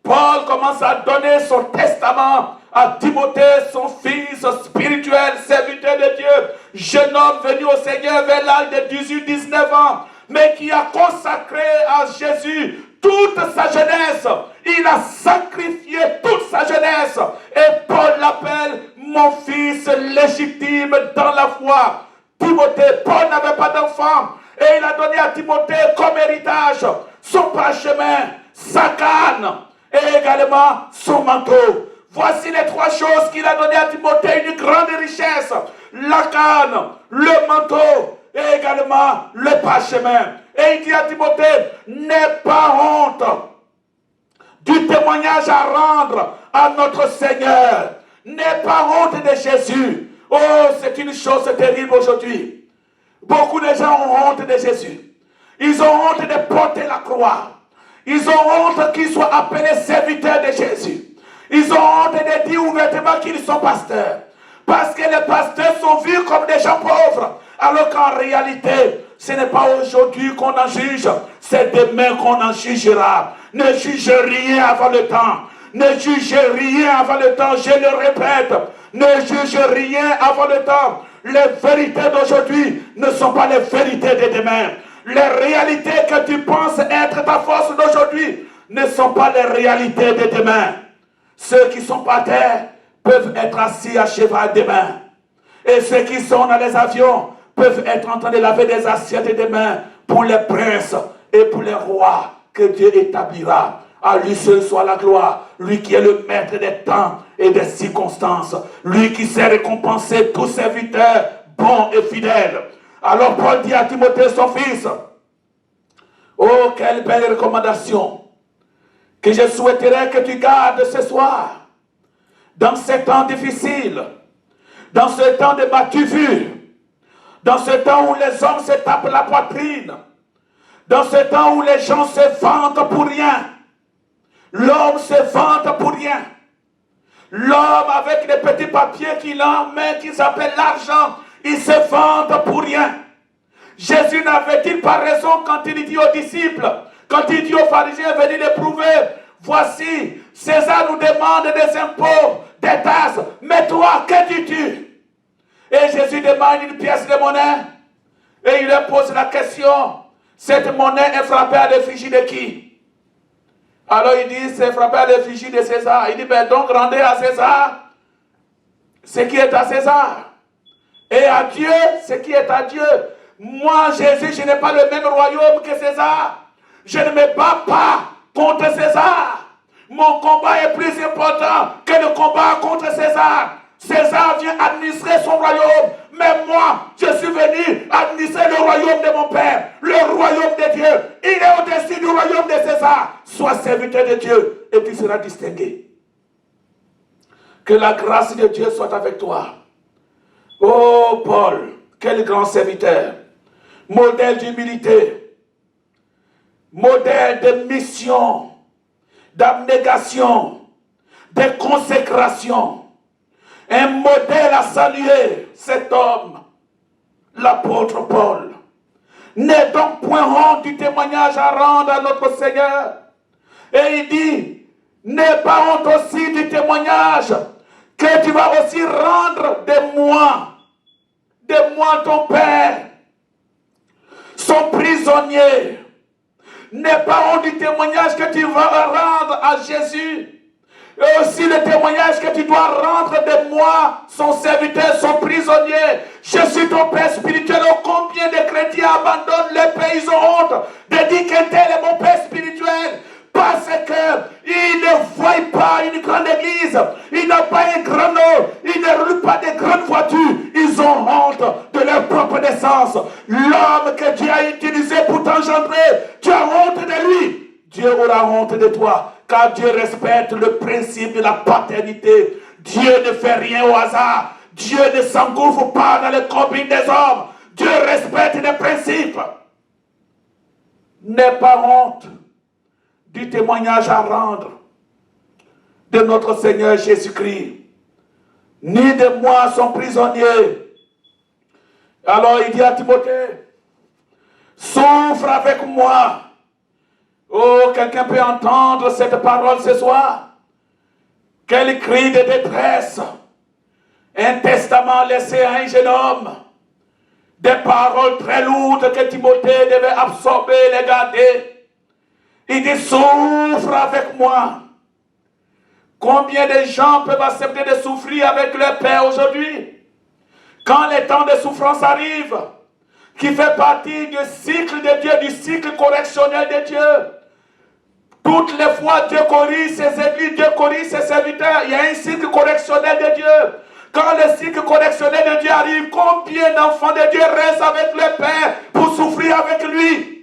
Paul commence à donner son testament à Timothée, son fils spirituel, serviteur de Dieu, jeune homme venu au Seigneur vers l'âge de 18-19 ans, mais qui a consacré à Jésus toute sa jeunesse. Il a sacrifié toute sa jeunesse. Et Paul l'appelle mon fils légitime dans la foi. Timothée, Paul n'avait pas d'enfant. Et il a donné à Timothée comme héritage son parchemin, sa canne et également son manteau. Voici les trois choses qu'il a donné à Timothée, une grande richesse. La canne, le manteau et également le parchemin. Et il dit à Timothée, n'aie pas honte du témoignage à rendre à notre Seigneur. N'aie pas honte de Jésus. Oh, c'est une chose terrible aujourd'hui. Beaucoup de gens ont honte de Jésus. Ils ont honte de porter la croix. Ils ont honte qu'ils soient appelés serviteurs de Jésus. Ils ont honte de dire ouvertement qu'ils sont pasteurs. Parce que les pasteurs sont vus comme des gens pauvres. Alors qu'en réalité, ce n'est pas aujourd'hui qu'on en juge, c'est demain qu'on en jugera. Ne juge rien avant le temps. Ne juge rien avant le temps, je le répète. Ne juge rien avant le temps. Les vérités d'aujourd'hui ne sont pas les vérités de demain. Les réalités que tu penses être ta force d'aujourd'hui ne sont pas les réalités de demain. Ceux qui sont par terre peuvent être assis à cheval demain. Et ceux qui sont dans les avions peuvent être en train de laver des assiettes demain pour les princes et pour les rois que Dieu établira. À lui seul soit la gloire, lui qui est le maître des temps et des circonstances, lui qui sait récompenser tous serviteurs bons et fidèles. Alors Paul dit à Timothée son fils, oh quelle belle recommandation que je souhaiterais que tu gardes ce soir. dans ces temps difficiles, dans ce temps de m'as-tu-vu, dans ce temps où les hommes se tapent la poitrine, dans ce temps où les gens se vantent pour rien, l'homme se vante pour rien, l'homme avec les petits papiers qu'il a en main, qui s'appelle l'argent, il se vante pour rien. Jésus n'avait-il pas raison quand il dit aux disciples, quand il dit aux pharisiens, venez les prouver, voici, César nous demande des impôts, des tasses, mais toi, que dis-tu? Et Jésus demande une pièce de monnaie, et il leur pose la question, cette monnaie est frappée à l'effigie de qui? Alors il dit, c'est frappé à l'effigie de César. Il dit, ben donc rendez à César ce qui est à César, et à Dieu ce qui est à Dieu. Moi, Jésus, je n'ai pas le même royaume que César. Je ne me bats pas contre César. Mon combat est plus important que le combat contre César. César vient administrer son royaume, mais moi, je suis venu administrer le royaume de mon Père, le royaume de Dieu. Il est au-dessus du royaume de César. Sois serviteur de Dieu et tu seras distingué. Que la grâce de Dieu soit avec toi. Oh Paul, quel grand serviteur. Modèle d'humilité, modèle de mission, d'abnégation, de consécration. Un modèle à saluer, cet homme, l'apôtre Paul. N'est donc point honte du témoignage à rendre à notre Seigneur. Et il dit, n'aie pas honte aussi du témoignage que tu vas aussi rendre de moi ton Père, son prisonnier. N'aie pas honte du témoignage que tu vas rendre à Jésus. Et aussi le témoignage que tu dois rendre de moi, son serviteur, son prisonnier. Je suis ton Père spirituel. Oh, combien de chrétiens abandonnent le pays, ils ont honte de dire que tel est mon Père spirituel. Parce qu'ils ne voient pas une grande église, ils n'ont pas un grand nom, ils ne roulent pas de grandes voitures, ils ont honte de leur propre naissance. L'homme que Dieu a utilisé pour t'engendrer, tu as honte de lui. Dieu aura honte de toi, car Dieu respecte le principe de la paternité. Dieu ne fait rien au hasard. Dieu ne s'engouffre pas dans les combines des hommes. Dieu respecte les principes. N'aie pas honte du témoignage à rendre de notre Seigneur Jésus-Christ, ni de moi son prisonnier. Alors il dit à Timothée, souffre avec moi. Oh, quelqu'un peut entendre cette parole ce soir? Quel cri de détresse! Un testament laissé à un jeune homme. Des paroles très lourdes que Timothée devait absorber, les garder. Il dit, souffre avec moi. Combien de gens peuvent accepter de souffrir avec leur Père aujourd'hui? Quand les temps de souffrance arrivent, qui fait partie du cycle de Dieu, du cycle correctionnel de Dieu. Toutes les fois, Dieu corrige ses églises, Dieu corrige ses serviteurs. Il y a un cycle correctionnel de Dieu. Quand le cycle correctionnel de Dieu arrive, combien d'enfants de Dieu restent avec leur Père pour souffrir avec lui?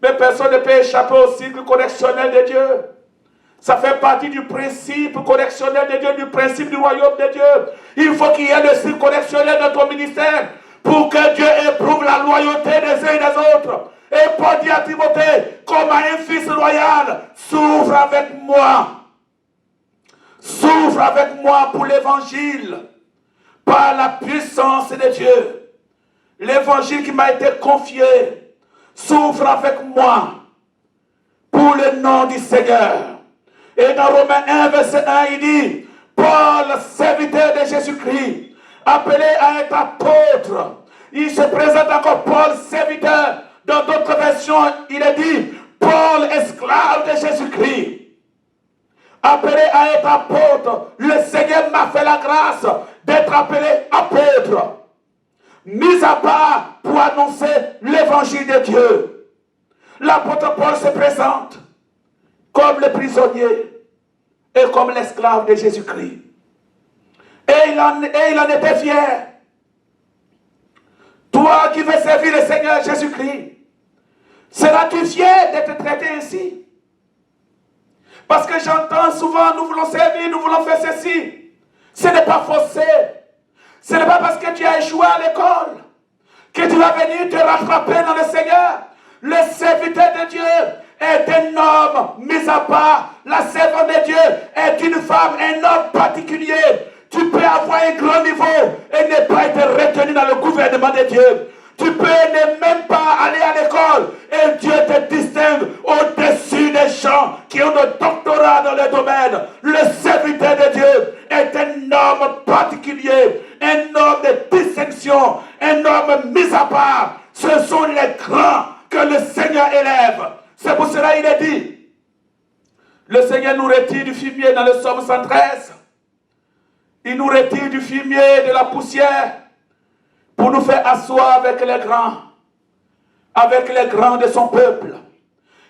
Mais personne ne peut échapper au cycle correctionnel de Dieu. Ça fait partie du principe correctionnel de Dieu, du principe du royaume de Dieu. Il faut qu'il y ait le cycle correctionnel de ton ministère pour que Dieu éprouve la loyauté des uns et des autres. Et Paul dit à Timothée, comme à un fils loyal, souffre avec moi. Souffre avec moi pour l'évangile, par la puissance de Dieu. L'évangile qui m'a été confié, souffre avec moi pour le nom du Seigneur. Et dans Romains 1, verset 1, il dit, Paul, serviteur de Jésus-Christ, appelé à être apôtre. Il se présente encore Paul, serviteur. Dans d'autres versions, il est dit, Paul, esclave de Jésus-Christ, appelé à être apôtre. Le Seigneur m'a fait la grâce d'être appelé apôtre, mis à part pour annoncer l'évangile de Dieu. L'apôtre Paul se présente comme le prisonnier et comme l'esclave de Jésus-Christ. Et il en était fier. Toi qui veux servir le Seigneur Jésus-Christ, seras-tu fier d'être traité ainsi? Parce que j'entends souvent, nous voulons servir, nous voulons faire ceci. Ce n'est pas forcé. Ce n'est pas parce que tu as échoué à l'école que tu vas venir te rattraper dans le Seigneur. Le serviteur de Dieu est un homme mis à part. La servante de Dieu est une femme, un homme particulier. Tu peux avoir un grand niveau et ne pas être retenu dans le gouvernement de Dieu. Tu peux ne même pas aller à l'école et Dieu te distingue au-dessus des gens qui ont le doctorat dans le domaine. Le serviteur de Dieu est un homme particulier, un homme de distinction, un homme mis à part. Ce sont les grands que le Seigneur élève. C'est pour cela qu'il est dit, le Seigneur nous retire du fumier dans le psaume 113. Il nous retire du fumier, de la poussière, pour nous faire asseoir avec les grands de son peuple.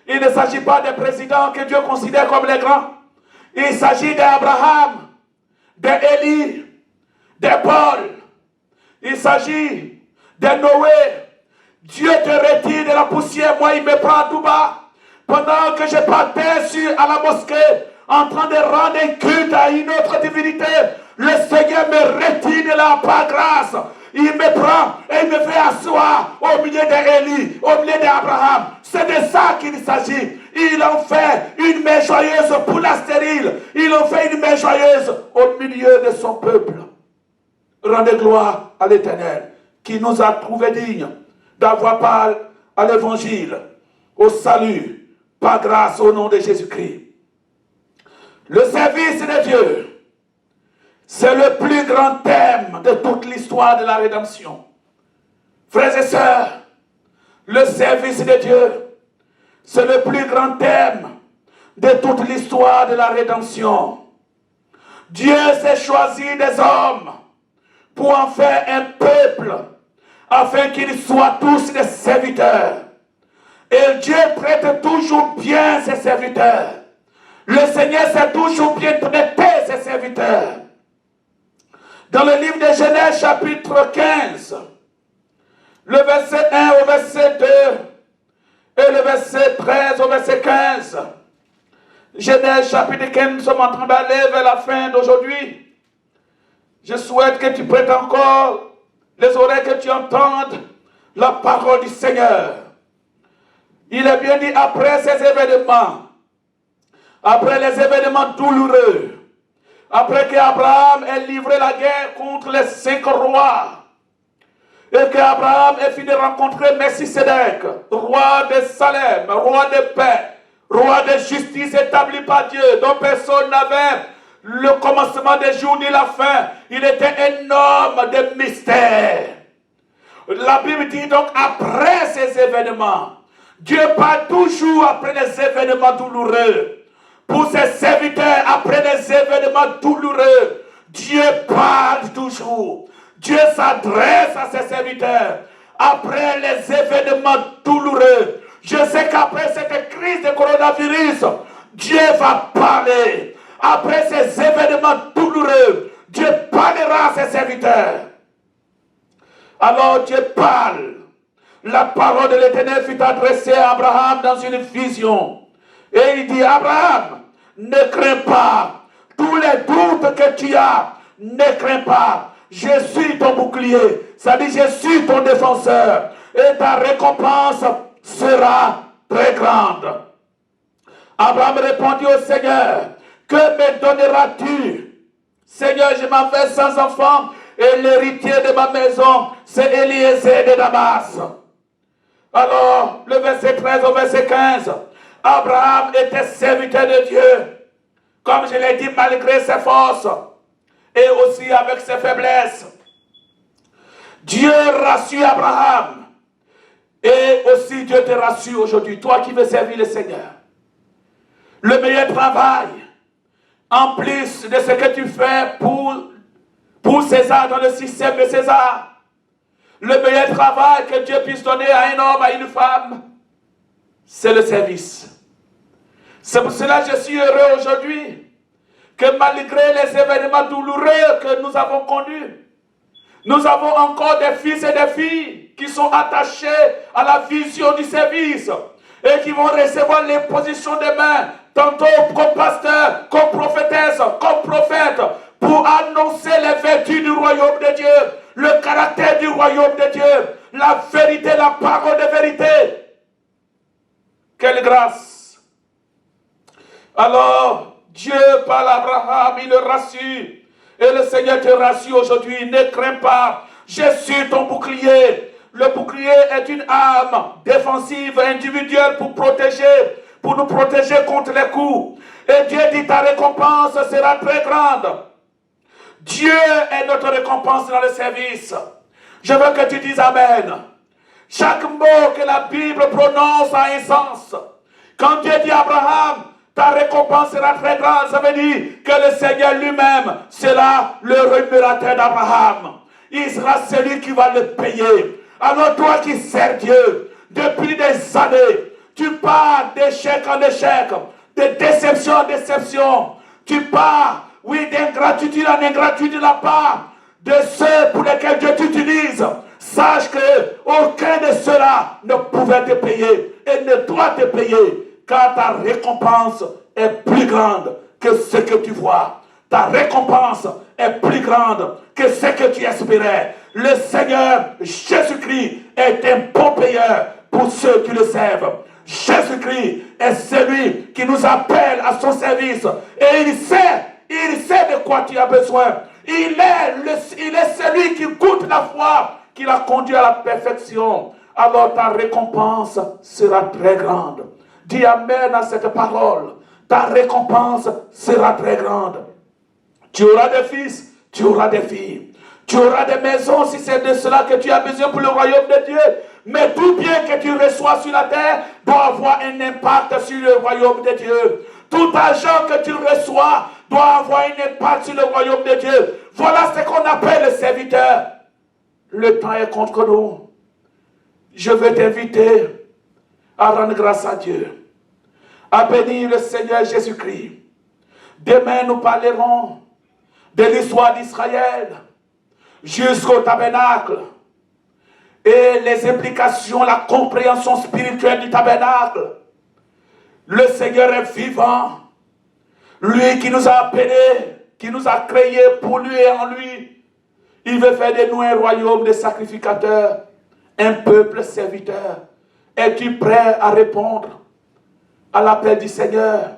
Il ne s'agit pas des présidents que Dieu considère comme les grands. Il s'agit d'Abraham, d'Élie, de Paul. Il s'agit de Noé. Dieu te retire de la poussière, moi il me prend tout bas. Pendant que je partais à la mosquée, en train de rendre un culte à une autre divinité, le Seigneur me retire de là par grâce. Il me prend et il me fait asseoir au milieu d'Élie, au milieu d'Abraham. C'est de ça qu'il s'agit. Il en fait une main joyeuse pour la stérile. Il en fait une main joyeuse au milieu de son peuple. Rendez gloire à l'Éternel qui nous a trouvés dignes d'avoir part à l'évangile, au salut, par grâce au nom de Jésus-Christ. Le service de Dieu, c'est le plus grand thème de toute l'histoire de la rédemption. Frères et sœurs, le service de Dieu, c'est le plus grand thème de toute l'histoire de la rédemption. Dieu s'est choisi des hommes pour en faire un peuple, afin qu'ils soient tous des serviteurs. Et Dieu traite toujours bien ses serviteurs. Le Seigneur sait toujours bien traiter ses serviteurs. Dans le livre de Genèse chapitre 15, le verset 1 au verset 2 et le verset 13 au verset 15. Genèse chapitre 15, nous sommes en train d'aller vers la fin d'aujourd'hui. Je souhaite que tu prêtes encore les oreilles, que tu entendes la parole du Seigneur. Il est bien dit, après ces événements, après les événements douloureux, après qu'Abraham ait livré la guerre contre les 5 rois, et qu'Abraham ait fini de rencontrer Melchisédek, roi de Salem, roi de paix, roi de justice établi par Dieu, dont personne n'avait le commencement des jours ni la fin. Il était un homme de mystère. La Bible dit donc, après ces événements, Dieu parle toujours après les événements douloureux. Pour ses serviteurs, après les événements douloureux, Dieu parle toujours. Dieu s'adresse à ses serviteurs. Après les événements douloureux, je sais qu'après cette crise de coronavirus, Dieu va parler. Après ces événements douloureux, Dieu parlera à ses serviteurs. Alors Dieu parle. La parole de l'Éternel fut adressée à Abraham dans une vision. Et il dit, Abraham, ne crains pas. Tous les doutes que tu as, ne crains pas. Je suis ton bouclier. Ça dit, je suis ton défenseur. Et ta récompense sera très grande. Abraham répondit au Seigneur, que me donneras-tu? Seigneur, je m'en vais sans enfant, et l'héritier de ma maison, c'est Eliezer de Damas. Alors, le verset 13 au verset 15, Abraham était serviteur de Dieu, comme je l'ai dit, malgré ses forces, et aussi avec ses faiblesses. Dieu rassure Abraham, et aussi Dieu te rassure aujourd'hui, toi qui veux servir le Seigneur. Le meilleur travail, en plus de ce que tu fais pour César dans le système de César, le meilleur travail que Dieu puisse donner à un homme, à une femme, c'est le service. C'est pour cela que je suis heureux aujourd'hui que malgré les événements douloureux que nous avons connus, nous avons encore des fils et des filles qui sont attachés à la vision du service et qui vont recevoir l'imposition des mains tantôt comme pasteur, comme prophétesse, comme prophète, pour annoncer les vertus du royaume de Dieu, le caractère du royaume de Dieu, la vérité, la parole de vérité. Quelle grâce! Alors, Dieu parle à Abraham, il le rassure. Et le Seigneur te rassure aujourd'hui, ne crains pas, je suis ton bouclier. Le bouclier est une arme défensive, individuelle pour nous protéger contre les coups. Et Dieu dit ta récompense sera très grande. Dieu est notre récompense dans le service. Je veux que tu dises Amen. Chaque mot que la Bible prononce a un sens. Quand Dieu dit à Abraham, ta récompense sera très grande, ça veut dire que le Seigneur lui-même sera le rémunérateur d'Abraham. Il sera celui qui va le payer. Alors toi qui sers Dieu depuis des années, tu pars d'échec en échec, de déception en déception. Tu pars, oui, d'ingratitude en ingratitude de la part de ceux pour lesquels Dieu t'utilise. Sache que aucun de ceux-là ne pouvait te payer et ne doit te payer, car ta récompense est plus grande que ce que tu vois. Ta récompense est plus grande que ce que tu espérais. Le Seigneur Jésus-Christ est un bon payeur pour ceux qui le servent. Jésus-Christ est celui qui nous appelle à son service. Et il sait de quoi tu as besoin. Il est celui qui goûte la foi, qui l'a conduit à la perfection. Alors ta récompense sera très grande. Dis Amen à cette parole. Ta récompense sera très grande. Tu auras des fils, tu auras des filles. Tu auras des maisons si c'est de cela que tu as besoin pour le royaume de Dieu. Mais tout bien que tu reçois sur la terre doit avoir un impact sur le royaume de Dieu. Tout argent que tu reçois doit avoir un impact sur le royaume de Dieu. Voilà ce qu'on appelle le serviteur. Le temps est contre nous. Je veux t'inviter à rendre grâce à Dieu, à bénir le Seigneur Jésus-Christ. Demain, nous parlerons de l'histoire d'Israël jusqu'au tabernacle et les implications, la compréhension spirituelle du tabernacle. Le Seigneur est vivant. Lui qui nous a appelés, qui nous a créés pour lui et en lui. Il veut faire de nous un royaume de sacrificateurs, un peuple serviteur. Es-tu prêt à répondre à l'appel du Seigneur?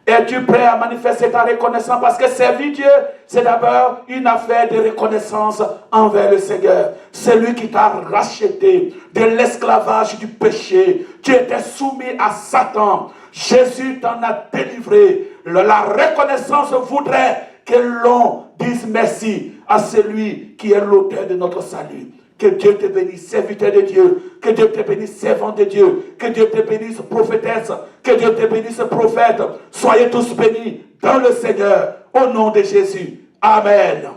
Es-tu prêt à manifester ta reconnaissance? Parce que servir Dieu, c'est d'abord une affaire de reconnaissance envers le Seigneur. C'est lui qui t'a racheté de l'esclavage du péché. Tu étais soumis à Satan. Jésus t'en a délivré. La reconnaissance voudrait que l'on dise merci à celui qui est l'auteur de notre salut. Que Dieu te bénisse, serviteur de Dieu. Que Dieu te bénisse, servant de Dieu. Que Dieu te bénisse, prophétesse. Que Dieu te bénisse, prophète. Soyez tous bénis dans le Seigneur. Au nom de Jésus. Amen.